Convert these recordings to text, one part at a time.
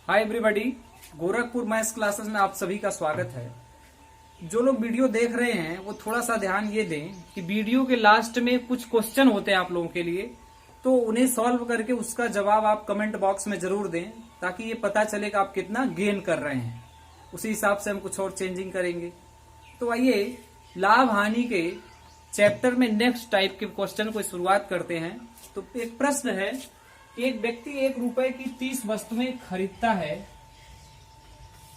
Hi everybody, Gorakhpur maths classes में आप सभी का स्वागत है। जो लोग वीडियो देख रहे हैं वो थोड़ा सा ध्यान ये दें कि वीडियो के लास्ट में कुछ क्वेश्चन होते हैं आप लोगों के लिए, तो उन्हें सॉल्व करके उसका जवाब आप कमेंट बॉक्स में जरूर दें ताकि ये पता चले कि आप कितना गेन कर रहे हैं। उसी हिसाब से हम कुछ और चेंजिंग करेंगे। तो आइए लाभ हानि के चैप्टर में नेक्स्ट टाइप के क्वेश्चन को शुरुआत करते हैं। तो एक प्रश्न है, एक व्यक्ति 1 रुपए की 30 वस्तुएं खरीदता है,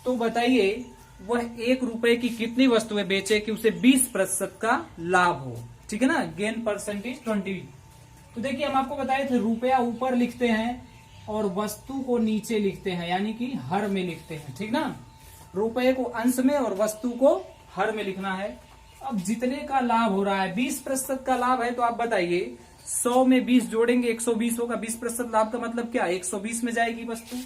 तो बताइए वह 1 रुपए की कितनी वस्तुएं बेचे कि उसे 20% का लाभ हो। ठीक है ना, गेन परसेंटेज 20। तो देखिए हम आपको बताए थे रुपया ऊपर लिखते हैं और वस्तु को नीचे लिखते हैं, यानी कि हर में लिखते हैं। ठीक ना, रुपये को अंश में और वस्तु को हर में लिखना है। अब जितने का लाभ हो रहा है 20% का लाभ है, तो आप बताइए 100 में 20 जोड़ेंगे 120 होगा। 20% लाभ का मतलब क्या, 120 में जाएगी वस्तु,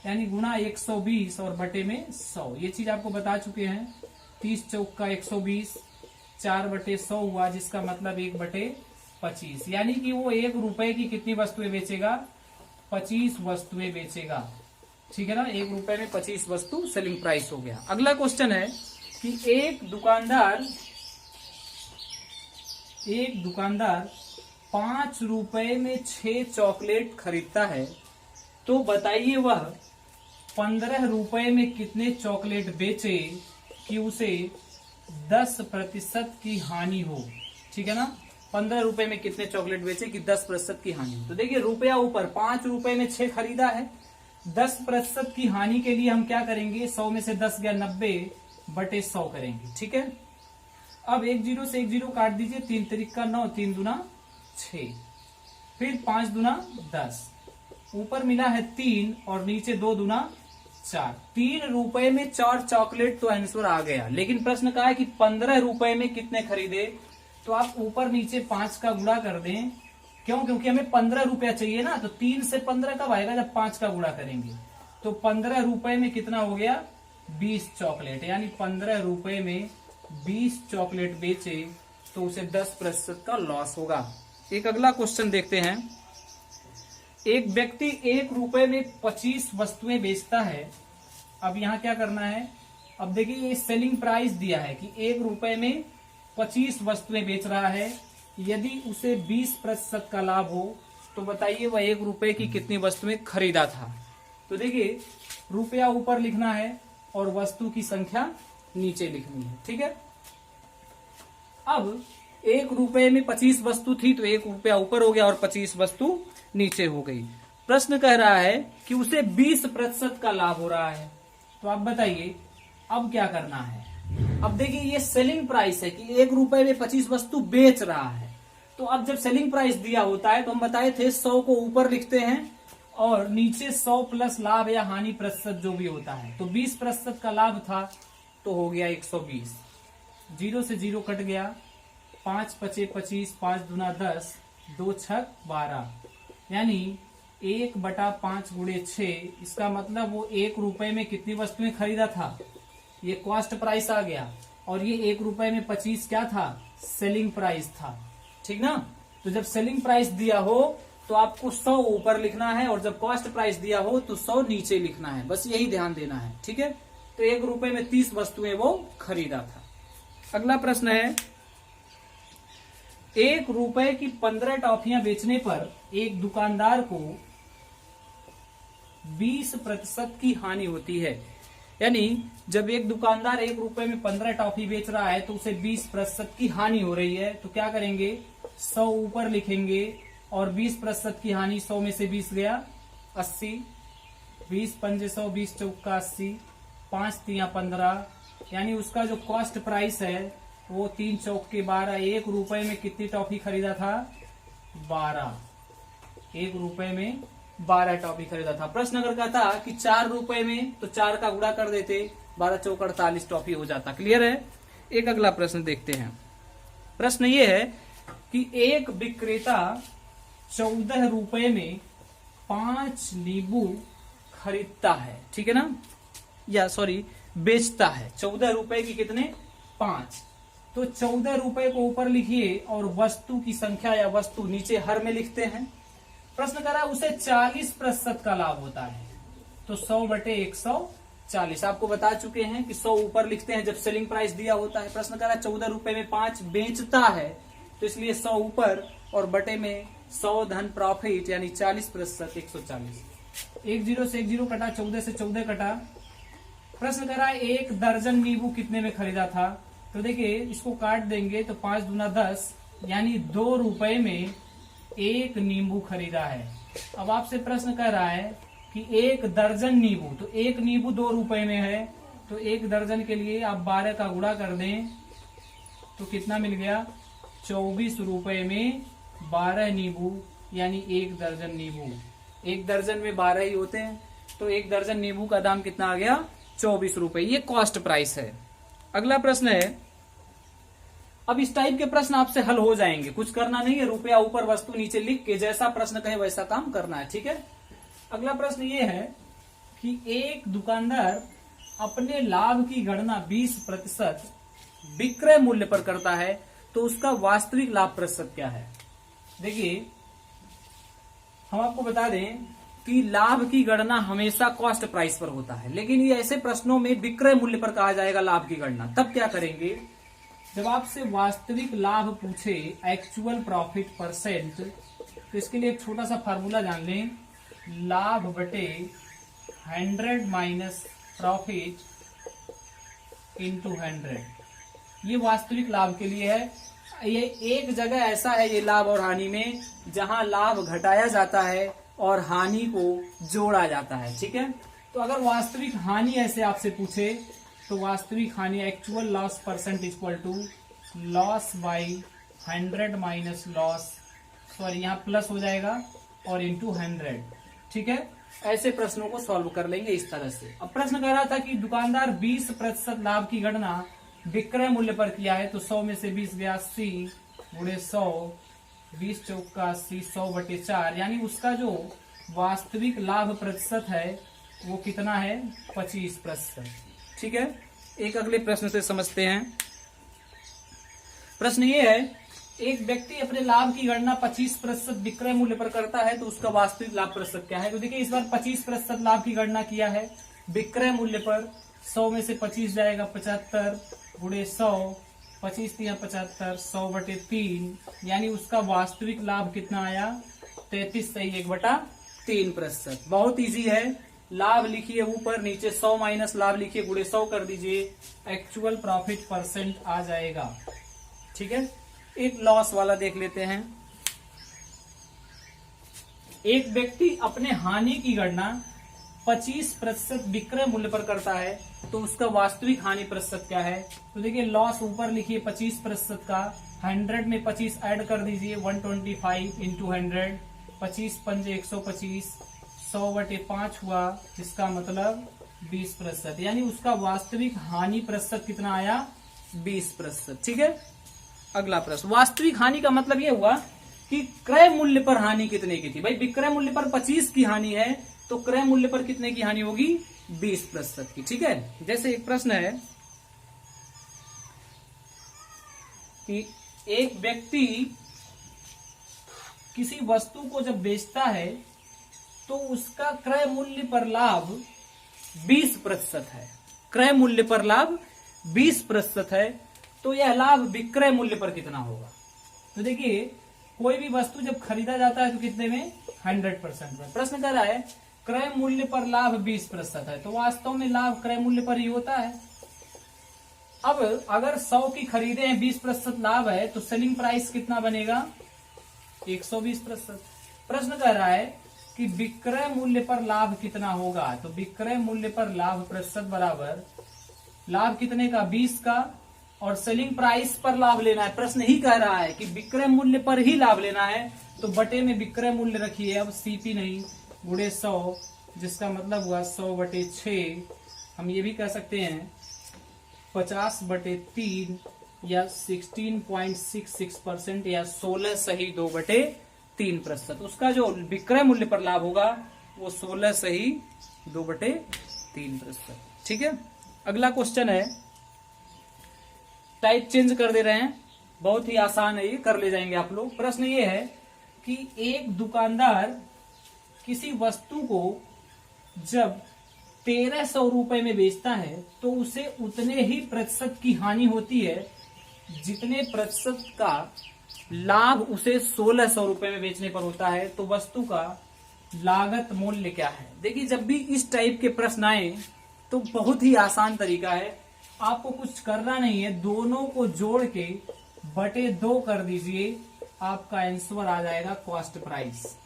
यानी गुणा 120 और बटे में 100। ये चीज आपको बता चुके हैं। 30 चौक का 120, 4/100 हुआ, जिसका मतलब 1/25, यानी कि वो 1 रुपए की कितनी वस्तुएं बेचेगा, 25 वस्तुएं बेचेगा। ठीक है ना, 1 रुपए में 25 वस्तु सेलिंग प्राइस हो गया। अगला क्वेश्चन है कि एक दुकानदार 5 रुपए में 6 चॉकलेट खरीदता है, तो बताइए वह 15 रुपए में कितने चॉकलेट बेचे कि उसे 10% की हानि हो। ठीक है ना, 15 रुपए में कितने चॉकलेट बेचे कि 10% की हानि हो। तो देखिए रुपया ऊपर 5 रुपए में 6 खरीदा है, 10% की हानि के लिए हम क्या करेंगे, 100 में से 10 गया 90/100 करेंगे। ठीक है, अब 1 0 से 1 0 काट दीजिए, 3 तिरिक का 9, 3 दूना 6, फिर 5 दूना 10, ऊपर मिला है 3 और नीचे 2 दूना 4। 3 रुपए में 4 चॉकलेट तो आंसर आ गया। लेकिन प्रश्न कहा है कि 15 रुपए में कितने खरीदे, तो आप ऊपर नीचे 5 का गुणा कर दें। क्यों, क्योंकि हमें 15 रुपया चाहिए ना, तो 3 से 15 कब आएगा, जब 5 का गुणा करेंगे। तो 15 रुपए में कितना हो गया, 20 चॉकलेट, यानी 15 रुपए में 20 चॉकलेट बेचे तो उसे 10% का लॉस होगा। एक अगला क्वेश्चन देखते हैं। एक व्यक्ति 1 रुपए में 25 वस्तुएं बेचता है। अब यहां क्या करना है, अब देखिए ये सेलिंग प्राइस दिया है कि 1 रुपए में 25 वस्तुएं बेच रहा है। यदि उसे 20% का लाभ हो, तो बताइए वह 1 रुपए की कितनी वस्तुएं खरीदा था। तो देखिए रुपया ऊपर लिखना है और वस्तु की संख्या नीचे लिखनी है। ठीक है, अब 1 रुपए में 25 वस्तु थी, तो 1 रुपया ऊपर हो गया और 25 वस्तु नीचे हो गई। प्रश्न कह रहा है कि उसे 20% का लाभ हो रहा है, तो आप बताइए अब क्या करना है। अब देखिए ये सेलिंग प्राइस है कि 1 रुपए में 25 वस्तु बेच रहा है। तो अब जब सेलिंग प्राइस दिया होता है तो हम बताए थे 100 को ऊपर लिखते हैं और नीचे 100 प्लस लाभ या हानि प्रतिशत जो भी होता है। तो 20% का लाभ था तो हो गया 120, 0 से 0 कट गया, 5 पचे 25, 5 दूना 10, 2 छक 12, यानी 1/5 गुणे 6। इसका मतलब वो 1 रुपए में कितनी वस्तुएं खरीदा था, ये कॉस्ट प्राइस आ गया, और ये 1 रुपए में 25 क्या था, सेलिंग प्राइस था। ठीक ना, तो जब सेलिंग प्राइस दिया हो तो आपको 100 ऊपर लिखना है और जब कॉस्ट प्राइस दिया हो तो 100 नीचे लिखना है, बस यही ध्यान देना है। ठीक है, तो 1 रुपए में 30 वस्तुएं वो खरीदा था। अगला प्रश्न है, 1 रुपए की 15 टॉफियां बेचने पर एक दुकानदार को 20% की हानि होती है। यानी जब एक दुकानदार 1 रुपए में 15 टॉफी बेच रहा है तो उसे 20% की हानि हो रही है। तो क्या करेंगे, 100 ऊपर लिखेंगे और 20% की हानि, 100 में से 20 गया 80, 20 पंजे 100, 20 चौक का 80, 5 तिया 15, यानी उसका जो कॉस्ट प्राइस है वो 3 चौक के 12। 1 रुपए में कितनी टॉफी खरीदा था, 12। 1 रुपए में 12 टॉफी खरीदा था। प्रश्न अगर कहता कि 4 रुपए में, तो 4 का गुणा कर देते, 12 चौक 48 टॉफी हो जाता। क्लियर है। एक अगला प्रश्न देखते हैं। प्रश्न ये है कि एक विक्रेता 14 रुपए में 5 नींबू खरीदता है। ठीक है ना, या सॉरी बेचता है। 14 रुपए की कितने, 5। तो 14 रुपए को ऊपर लिखिए और वस्तु की संख्या या वस्तु नीचे हर में लिखते हैं। प्रश्न करा उसे 40% का लाभ होता है। तो 100/140। आपको बता चुके हैं कि 100 ऊपर लिखते हैं जब सेलिंग प्राइस दिया होता है। प्रश्न करा 14 रुपए में 5 बेचता है, तो इसलिए 100 ऊपर और बटे में 100 धन प्रॉफिट यानी 40% 140। 10 से 10 कटा, 14 से 14 कटा। प्रश्न करा 1 दर्जन नींबू कितने में खरीदा था, तो देखिए इसको काट देंगे तो 5 दूना 10 यानी 2 रुपए में 1 नींबू खरीदा है। अब आपसे प्रश्न कर रहा है कि 1 दर्जन नींबू, तो 1 नींबू 2 रुपए में है, तो 1 दर्जन के लिए आप 12 का गुणा कर दें तो कितना मिल गया, 24 रुपए में 12 नींबू यानी 1 दर्जन नींबू। 1 दर्जन में 12 ही होते हैं, तो 1 दर्जन नींबू का दाम कितना आ गया, 24 रुपए। ये कॉस्ट प्राइस है। अगला प्रश्न है, अब इस टाइप के प्रश्न आपसे हल हो जाएंगे, कुछ करना नहीं है, रुपया ऊपर वस्तु नीचे लिख के जैसा प्रश्न कहे वैसा काम करना है, ठीक है। अगला प्रश्न ये है कि एक दुकानदार अपने लाभ की गणना 20% विक्रय मूल्य पर करता है, तो उसका वास्तविक लाभ प्रतिशत क्या है। देखिए हम आपको बता दें कि लाभ की गणना हमेशा कॉस्ट प्राइस पर होता है, लेकिन ये ऐसे प्रश्नों में विक्रय मूल्य पर कहा जाएगा लाभ की गणना। तब क्या करेंगे, जब आपसे वास्तविक लाभ पूछे एक्चुअल प्रॉफिट परसेंट, तो इसके लिए एक छोटा सा फार्मूला जान लें, लाभ बटे 100 माइनस प्रॉफिट इंटू 100। ये वास्तविक लाभ के लिए है। ये एक जगह ऐसा है ये लाभ और हानि में जहां लाभ घटाया जाता है और हानि को जोड़ा जाता है, ठीक है। तो अगर वास्तविक हानि ऐसे आपसे पूछे तो वास्तविक हानि actual loss percent equal to loss by 100 minus loss, sorry यहाँ प्लस हो जाएगा और इंटू 100, ठीक है। ऐसे प्रश्नों को सॉल्व कर लेंगे इस तरह से। अब प्रश्न कह रहा था कि दुकानदार 20% लाभ की गणना विक्रय मूल्य पर किया है, तो 100 में से 20 गया 80 गुणे 100, 20 चौका 80, 100/4 यानी उसका जो वास्तविक लाभ प्रतिशत है वो कितना है, 25%, ठीक है। एक अगले प्रश्न से समझते हैं। प्रश्न ये है, एक व्यक्ति अपने लाभ की गणना 25% विक्रय मूल्य पर करता है, तो उसका वास्तविक लाभ प्रतिशत क्या है। तो देखिए इस बार 25% लाभ की गणना किया है विक्रय मूल्य पर, 100 में से 25 जाएगा 75 गुणे 100, 25 × 75, 100/3 यानी उसका वास्तविक लाभ कितना आया, 33 सही 1/3%। बहुत इजी है, लाभ लिखिए ऊपर, नीचे 100 माइनस लाभ लिखिए, गुणे 100 कर दीजिए, एक्चुअल प्रॉफिट परसेंट आ जाएगा, ठीक है। एक लॉस वाला देख लेते हैं। एक व्यक्ति अपने हानि की गणना 25% विक्रय मूल्य पर करता है, तो उसका वास्तविक हानि प्रतिशत क्या है। तो देखिए लॉस ऊपर लिखिए 25% का, 100 में 25 ऐड कर दीजिए, 125 इंटू 100, 25 पंजे 125, 100/5 हुआ, जिसका मतलब 20%, यानी उसका वास्तविक हानि प्रतिशत कितना आया, 20%, ठीक है। अगला प्रश्न, वास्तविक हानि का मतलब यह हुआ कि क्रय मूल्य पर हानि कितने की थी। भाई विक्रय मूल्य पर 25 की हानि है, तो क्रय मूल्य पर कितने की हानि होगी, 20% की, ठीक है। जैसे एक प्रश्न है कि एक व्यक्ति किसी वस्तु को जब बेचता है तो उसका क्रय मूल्य पर लाभ 20% है, क्रय मूल्य पर लाभ 20% है, तो यह लाभ विक्रय मूल्य पर कितना होगा। तो देखिए कोई भी वस्तु जब खरीदा जाता है तो कितने में, 100% में। प्रश्न कर रहा है क्रय मूल्य पर लाभ 20% है, तो वास्तव में लाभ क्रय मूल्य पर ही होता है। अब अगर 100 की खरीदे हैं, 20% लाभ है, तो सेलिंग प्राइस कितना बनेगा, 120%। प्रश्न कर रहा है कि विक्रय मूल्य पर लाभ कितना होगा, तो विक्रय मूल्य पर लाभ प्रतिशत बराबर लाभ कितने का, 20 का, और सेलिंग प्राइस पर लाभ लेना है। प्रश्न ही कह रहा है कि विक्रय मूल्य पर ही लाभ लेना है, तो बटे में विक्रय मूल्य रखिए, अब सीपी नहीं, गुणे 100, जिसका मतलब हुआ 100/6। हम ये भी कह सकते हैं 50/3 या 16.66% या 16 सही 2/3%। उसका जो विक्रय मूल्य पर लाभ होगा वो 16 सही 2/3%, ठीक है। अगला क्वेश्चन है, टाइप चेंज कर दे रहे हैं, बहुत ही आसान है, ये कर ले जाएंगे आप लोग। प्रश्न ये है कि एक दुकानदार किसी वस्तु को जब 1300 रुपए में बेचता है तो उसे उतने ही प्रतिशत की हानि होती है जितने प्रतिशत का लाभ उसे 1600 रुपए में बेचने पर होता है। तो वस्तु का लागत मूल्य क्या है? देखिए, जब भी इस टाइप के प्रश्न आए तो बहुत ही आसान तरीका है, आपको कुछ करना नहीं है, दोनों को जोड़ के बटे 2 कर दीजिए, आपका आंसर आ जाएगा कॉस्ट प्राइस।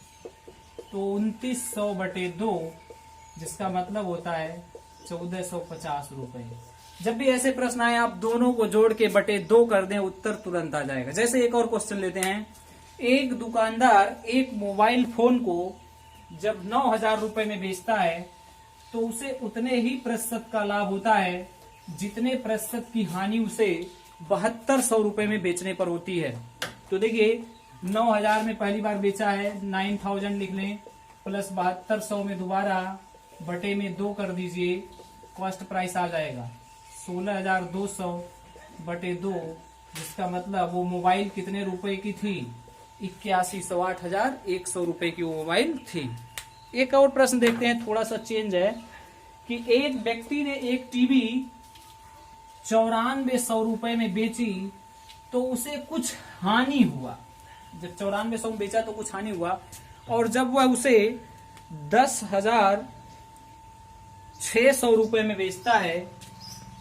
तो 2900 बटे 2, जिसका मतलब होता है 1450 रुपए। जब भी ऐसे प्रश्न आए आप दोनों को जोड़ के बटे 2 कर दें, उत्तर तुरंत आ जाएगा। जैसे एक और क्वेश्चन लेते हैं, एक दुकानदार एक मोबाइल फोन को जब 9000 रुपए में बेचता है तो उसे उतने ही प्रतिशत का लाभ होता है जितने प्रतिशत की हानि उसे 7200 रुपए में बेचने पर होती है। तो देखिए, 9000 में पहली बार बेचा है, 9000 लिख लें, प्लस 7200 में दोबारा बटे में 2 कर दीजिए, कॉस्ट प्राइस आ जाएगा 16200 बटे 2, जिसका मतलब वो मोबाइल कितने रुपए की थी? 81,100 रुपए की वो मोबाइल थी। एक और प्रश्न देखते हैं, थोड़ा सा चेंज है कि एक व्यक्ति ने एक टीवी 9400 रुपए में बेची तो उसे कुछ हानि हुआ। जब 9400 में बेचा तो कुछ हानि हुआ, और जब वह उसे 10,600 रुपए में बेचता है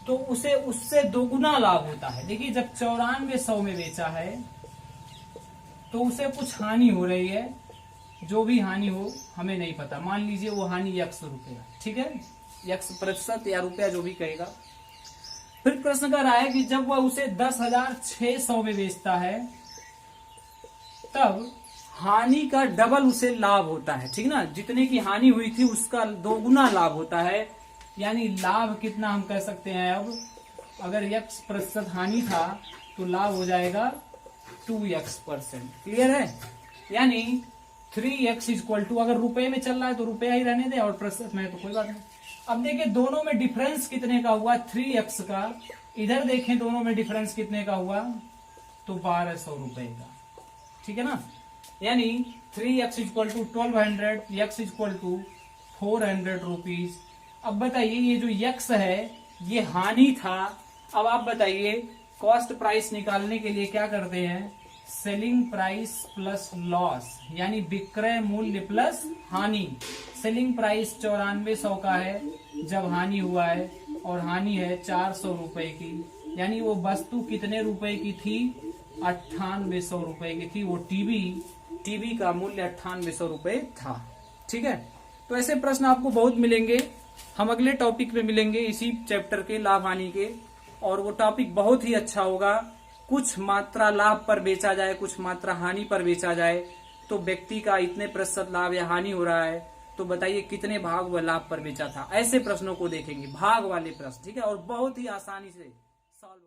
तो उसे उससे दोगुना लाभ होता है। देखिए, जब 9400 में बेचा है तो उसे कुछ हानि हो रही है, जो भी हानि हो हमें नहीं पता, मान लीजिए वो हानि x रुपया, ठीक है, x प्रतिशत या रुपया जो भी कहेगा। फिर प्रश्न कर रहा है कि जब वह उसे 10,600 में बेचता है तब हानि का डबल उसे लाभ होता है, ठीक ना, जितने की हानि हुई थी उसका दोगुना लाभ होता है। यानी लाभ कितना हम कह सकते हैं, अब अगर x प्रतिशत हानि था तो लाभ हो जाएगा 2x%। क्लियर है? यानी 3x इक्वल टू, अगर रुपए में चल रहा है तो रुपया ही रहने दे, और प्रतिशत में तो कोई बात नहीं। अब देखिए दोनों में डिफरेंस कितने का हुआ? 3x का। इधर देखें दोनों में डिफरेंस कितने का हुआ? तो 1200 रुपए का, ठीक है ना। यानी 3x equal to 1200, x equal to 400 rupees. अब बताइए, ये जो x है ये हानि था। अब आप बताइए, कॉस्ट प्राइस निकालने के लिए क्या करते हैं? सेलिंग प्राइस प्लस लॉस, यानी विक्रय मूल्य प्लस हानि। सेलिंग प्राइस 9400 का है जब हानि हुआ है, और हानि है 400 रुपए की, यानी वो वस्तु कितने रुपए की थी? 9800 रुपए की थी। वो टीवी का मूल्य 9800 रुपए था, ठीक है। तो ऐसे प्रश्न आपको बहुत मिलेंगे, हम अगले टॉपिक में मिलेंगे इसी चैप्टर के लाभ हानि के, और वो टॉपिक बहुत ही अच्छा होगा। कुछ मात्रा लाभ पर बेचा जाए, कुछ मात्रा हानि पर बेचा जाए, तो व्यक्ति का इतने प्रतिशत लाभ या हानि हो रहा है, तो बताइए कितने भाग वह लाभ पर बेचा था। ऐसे प्रश्नों को देखेंगे, भाग वाले प्रश्न, ठीक है, और बहुत ही आसानी से सॉल्व